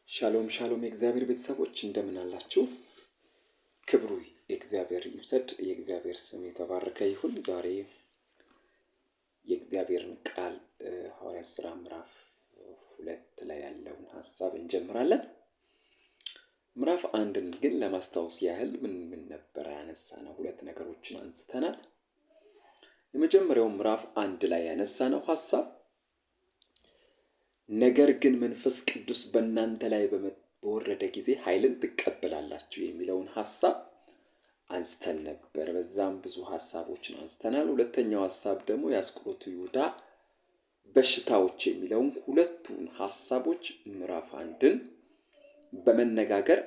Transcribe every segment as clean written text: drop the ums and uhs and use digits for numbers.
ሻሎም ሻሎም የእግዚአብሔር ቤተሰቦች እንደምን አላችሁ? ክብሩ የእግዚአብሔር ይብዛድ። የእግዚአብሔር ስም የተባረከ ይሁን። ዛሬ የእግዚአብሔርን ቃል ሐዋርያት ሥራ ምዕራፍ 2 ላይ ያለውን ሐሳብ እንጀምራለን። ምዕራፍ 1ን ግን ለማስታወስ ያህል ምን ነበር ያነሳነው? ሁለት ነገሮችን አንስተናል። የመጀመሪያው ምዕራፍ 1 ላይ ያነሳነው ሐሳብ ነገር ግን መንፈስ ቅዱስ በእናንተ ላይ በወረደ ጊዜ ኃይልን ትቀበላላችሁ የሚለውን ሐሳብ አንስተን ነበር። በዛም ብዙ ሐሳቦችን አንስተናል። ሁለተኛው ሐሳብ ደግሞ የአስቆሮቱ ይሁዳ በሽታዎች የሚለውን ሁለቱን ሐሳቦች ምዕራፍ 1ን በመነጋገር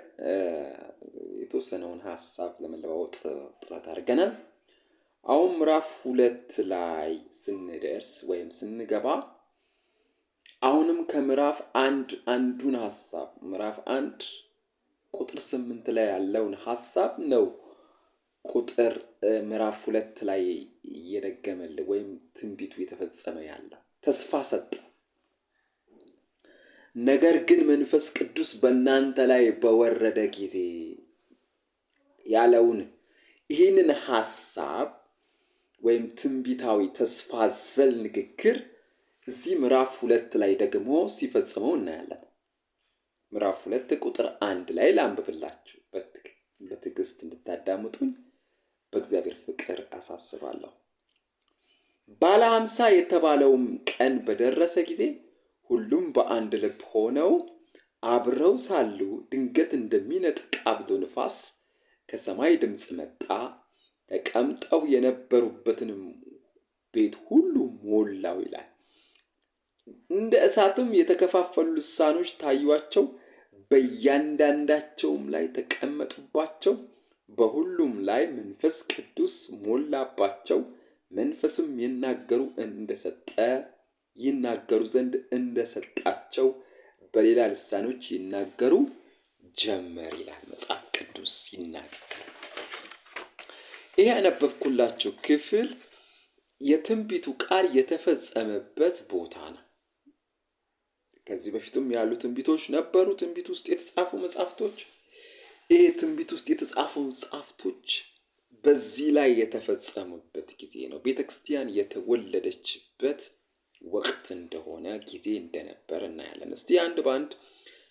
የተወሰነውን ሐሳብ ለመለዋወጥ ጥረት አድርገናል። አሁን ምዕራፍ 2 ላይ ስንደርስ ወይም ስንገባ አሁንም ከምዕራፍ 1 ሐሳብ ምዕራፍ 1 ቁጥር 8 ላይ ያለውን ሐሳብ ነው ቁጥር ምዕራፍ 2 ላይ እየደገመልን ወይም ትንቢቱ የተፈጸመ ያለው ተስፋ ሰጠ። ነገር ግን መንፈስ ቅዱስ በእናንተ ላይ በወረደ ጊዜ ያለውን ይህንን ሐሳብ ወይም ትንቢታዊ ተስፋ ዘል ንግግር እዚህ ምዕራፍ 2 ላይ ደግሞ ሲፈጽመው እናያለን። ምዕራፍ 2 ቁጥር 1 ላይ ላንብብላችሁ በትዕግስት እንድታዳምጡኝ በእግዚአብሔር ፍቅር አሳስባለሁ። ባለ 50 የተባለውም ቀን በደረሰ ጊዜ ሁሉም በአንድ ልብ ሆነው አብረው ሳሉ ድንገት እንደሚነጥቅ አውሎ ነፋስ ከሰማይ ድምፅ መጣ። ተቀምጠው የነበሩበትንም ቤት ሁሉ ሞላው ይላል። እንደ እሳትም የተከፋፈሉ ልሳኖች ታዩአቸው፣ በእያንዳንዳቸውም ላይ ተቀመጡባቸው። በሁሉም ላይ መንፈስ ቅዱስ ሞላባቸው። መንፈስም ይናገሩ ዘንድ እንደሰጣቸው በሌላ ልሳኖች ይናገሩ ጀመር ይላል መጽሐፍ ቅዱስ ሲናገር። ይሄ ያነበብኩላችሁ ክፍል የትንቢቱ ቃል የተፈጸመበት ቦታ ነው። ከዚህ በፊትም ያሉ ትንቢቶች ነበሩ። ትንቢት ውስጥ የተጻፉ መጽሐፍቶች ይሄ ትንቢት ውስጥ የተጻፉ መጽሐፍቶች በዚህ ላይ የተፈጸሙበት ጊዜ ነው። ቤተክርስቲያን የተወለደችበት ወቅት እንደሆነ ጊዜ እንደነበር እናያለን። እስቲ አንድ ባንድ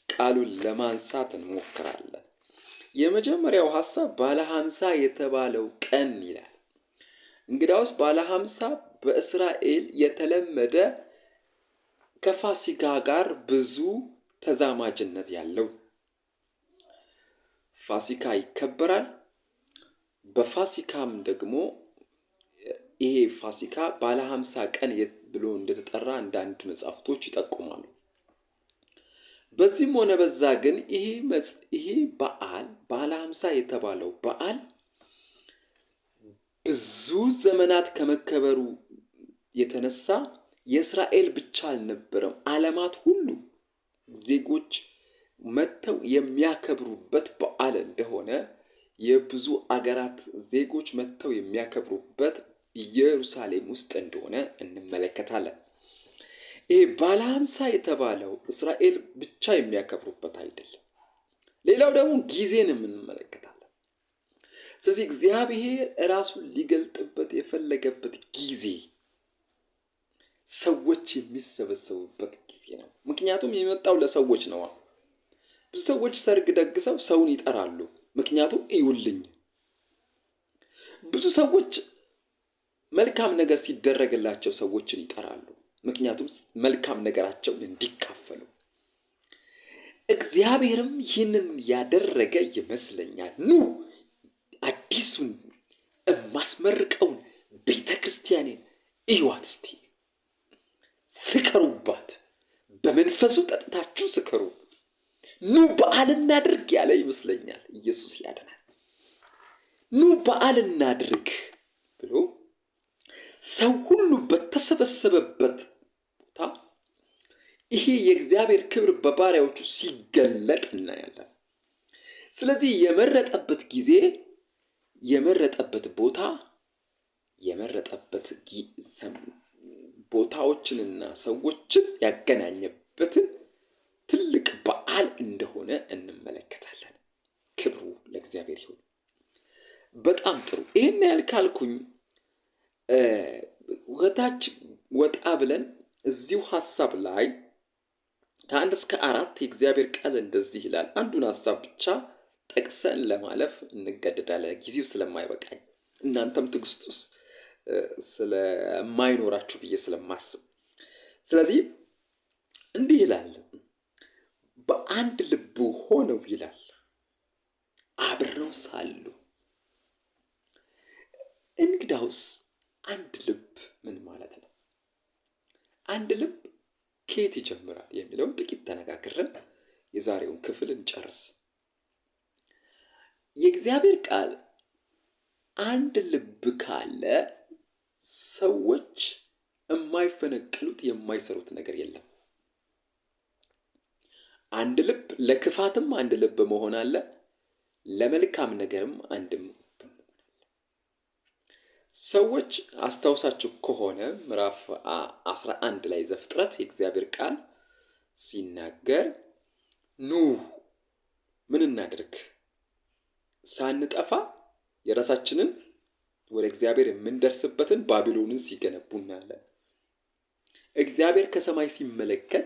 ቃሉን ለማንሳት እንሞክራለን። የመጀመሪያው ሐሳብ ባለ 50 የተባለው ቀን ይላል። እንግዲያውስ ባለ 50 በእስራኤል የተለመደ ከፋሲካ ጋር ብዙ ተዛማጅነት ያለው ፋሲካ ይከበራል። በፋሲካም ደግሞ ይሄ ፋሲካ ባለ 50 ቀን ብሎ እንደተጠራ አንዳንድ መጽሐፍቶች ይጠቁማሉ። በዚህም ሆነ በዛ ግን ይሄ በዓል ባለ 50 የተባለው በዓል ብዙ ዘመናት ከመከበሩ የተነሳ የእስራኤል ብቻ አልነበረም፣ ዓለማት ሁሉ ዜጎች መጥተው የሚያከብሩበት በዓል እንደሆነ የብዙ አገራት ዜጎች መጥተው የሚያከብሩበት ኢየሩሳሌም ውስጥ እንደሆነ እንመለከታለን። ይሄ ባለ 50 የተባለው እስራኤል ብቻ የሚያከብሩበት አይደለም። ሌላው ደግሞ ጊዜንም እንመለከታለን። ስለዚህ እግዚአብሔር ራሱን ሊገልጥበት የፈለገበት ጊዜ ሰዎች የሚሰበሰቡበት ጊዜ ነው። ምክንያቱም የመጣው ለሰዎች ነው። ብዙ ሰዎች ሰርግ ደግሰው ሰውን ይጠራሉ። ምክንያቱም እዩልኝ። ብዙ ሰዎች መልካም ነገር ሲደረግላቸው ሰዎችን ይጠራሉ። ምክንያቱም መልካም ነገራቸውን እንዲካፈሉ። እግዚአብሔርም ይህንን ያደረገ ይመስለኛል። ኑ አዲሱን የማስመርቀውን ቤተክርስቲያኔን እዩዋት እስቲ፣ ስከሩባት፣ በመንፈሱ ጠጥታችሁ ስከሩ፣ ኑ በዓል እናድርግ ያለ ይመስለኛል። ኢየሱስ ያድናል። ኑ በዓል እናድርግ ብሎ ሰው ሁሉ በተሰበሰበበት ቦታ ይሄ የእግዚአብሔር ክብር በባሪያዎቹ ሲገለጥ እናያለን። ስለዚህ የመረጠበት ጊዜ፣ የመረጠበት ቦታ፣ የመረጠበት ቦታዎችንና ሰዎችን ያገናኘበትን ትልቅ በዓል እንደሆነ እንደሆነ እንመለከታለን። ክብሩ ለእግዚአብሔር ይሁን። በጣም ጥሩ። ይህን ያህል ካልኩኝ ወታች ወጣ ብለን እዚሁ ሐሳብ ላይ ከ1 እስከ 4 የእግዚአብሔር ቃል እንደዚህ ይላል። አንዱን ሐሳብ ብቻ ጠቅሰን ለማለፍ እንገደዳለን፣ ጊዜው ስለማይበቃኝ እናንተም ትዕግስት ውስጥ ስለማይኖራችሁ ብዬ ስለማስብ። ስለዚህ እንዲህ ይላል፣ በአንድ ልብ ሆነው ይላል አብረው ሳሉ። እንግዳውስ አንድ ልብ ምን ማለት ነው? አንድ ልብ ከየት ይጀምራል የሚለውን ጥቂት ተነጋግረን የዛሬውን ክፍል እንጨርስ። የእግዚአብሔር ቃል አንድ ልብ ካለ ሰዎች የማይፈነቅሉት የማይሰሩት ነገር የለም። አንድ ልብ ለክፋትም አንድ ልብ መሆን አለ፣ ለመልካም ነገርም አንድ ልብ መሆን አለ። ሰዎች አስታውሳችሁ ከሆነ ምዕራፍ 11 ላይ ዘፍጥረት የእግዚአብሔር ቃል ሲናገር ኑ ምን እናድርግ ሳንጠፋ የራሳችንን ወደ እግዚአብሔር የምንደርስበትን ባቢሎንን ሲገነቡ እናያለን። እግዚአብሔር ከሰማይ ሲመለከት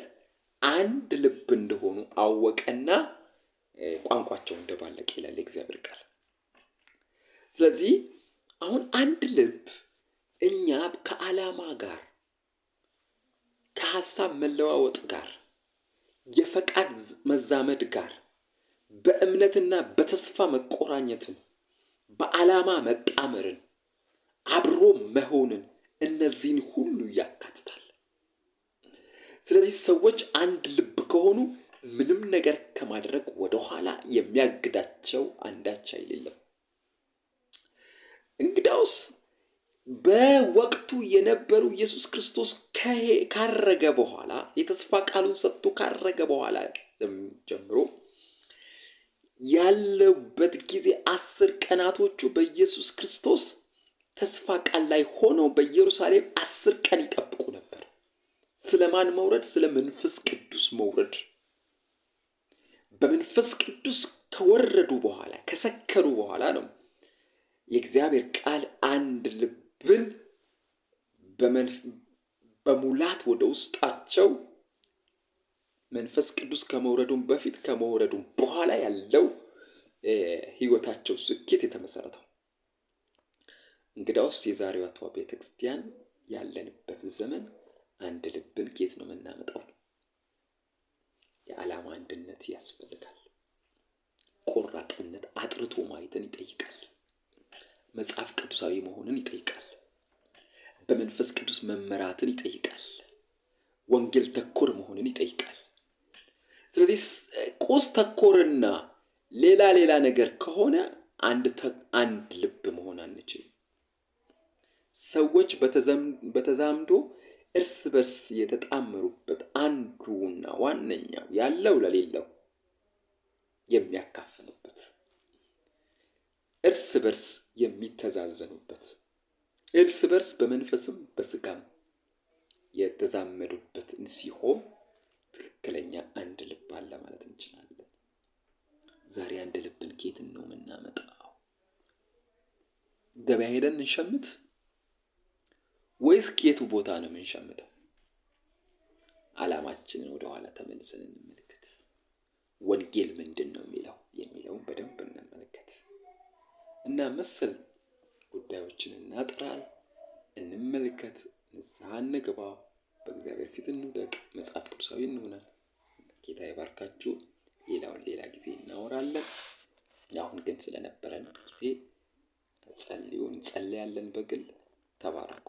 አንድ ልብ እንደሆኑ አወቀና ቋንቋቸው እንደባለቀ ይላል የእግዚአብሔር ቃል። ስለዚህ አሁን አንድ ልብ እኛ ከዓላማ ጋር ከሐሳብ መለዋወጥ ጋር የፈቃድ መዛመድ ጋር በእምነትና በተስፋ መቆራኘትን በዓላማ መጣመርን አብሮ መሆንን እነዚህን ሁሉ ያካትታል። ስለዚህ ሰዎች አንድ ልብ ከሆኑ ምንም ነገር ከማድረግ ወደኋላ የሚያግዳቸው አንዳች አይደለም። እንግዳውስ በወቅቱ የነበሩ ኢየሱስ ክርስቶስ ካረገ በኋላ የተስፋ ቃሉን ሰጥቶ ካረገ በኋላ ጀምሮ ያለበት ጊዜ 10 ቀናቶቹ በኢየሱስ ክርስቶስ ተስፋ ቃል ላይ ሆነው በኢየሩሳሌም 10 ቀን ይጠብቁ ነበር። ስለማን መውረድ? ስለ መንፈስ ቅዱስ መውረድ። በመንፈስ ቅዱስ ከወረዱ በኋላ ከሰከሩ በኋላ ነው የእግዚአብሔር ቃል አንድ ልብን በሙላት ወደ ውስጣቸው መንፈስ ቅዱስ ከመውረዱም በፊት ከመውረዱም በኋላ ያለው ህይወታቸው ስኬት የተመሰረተው። እንግዳውስ የዛሬዋ ቤተክርስቲያን ያለንበት ዘመን አንድ ልብን ከየት ነው የምናመጣው? የዓላማ አንድነት ያስፈልጋል። ቆራጥነት፣ አጥርቶ ማየትን ይጠይቃል። መጽሐፍ ቅዱሳዊ መሆንን ይጠይቃል። በመንፈስ ቅዱስ መመራትን ይጠይቃል። ወንጌል ተኮር መሆንን ይጠይቃል። ስለዚህ ቁስ ተኮርና ሌላ ነገር ከሆነ አንድ ልብ መሆን አንችልም። ሰዎች በተዛምዶ እርስ በርስ የተጣመሩበት አንዱና ዋነኛው ያለው ለሌለው የሚያካፍሉበት፣ እርስ በርስ የሚተዛዘኑበት፣ እርስ በርስ በመንፈስም በስጋም የተዛመዱበት ሲሆን ትክክለኛ አንድ ልብ አለ ማለት እንችላለን። ዛሬ አንድ ልብን ከየት ነው የምናመጣው? ገበያ ሄደን እንሸምት ወይስ ከየቱ ቦታ ነው የምንሸምተው? ዓላማችንን ወደ ኋላ ተመልሰን እንመልከት። ወንጌል ምንድን ነው የሚለውን በደንብ እንመልከት እና መሰል ጉዳዮችን እናጥራል፣ እንመልከት፣ ንስሐ እንግባ፣ በእግዚአብሔር ፊት እንውደቅ፣ መጽሐፍ ቅዱሳዊ እንሆናል። ጌታ ይባርካችሁ። ሌላ ጊዜ እናወራለን። አሁን ግን ስለነበረን ጊዜ እንጸልያለን። በግል ተባረኩ።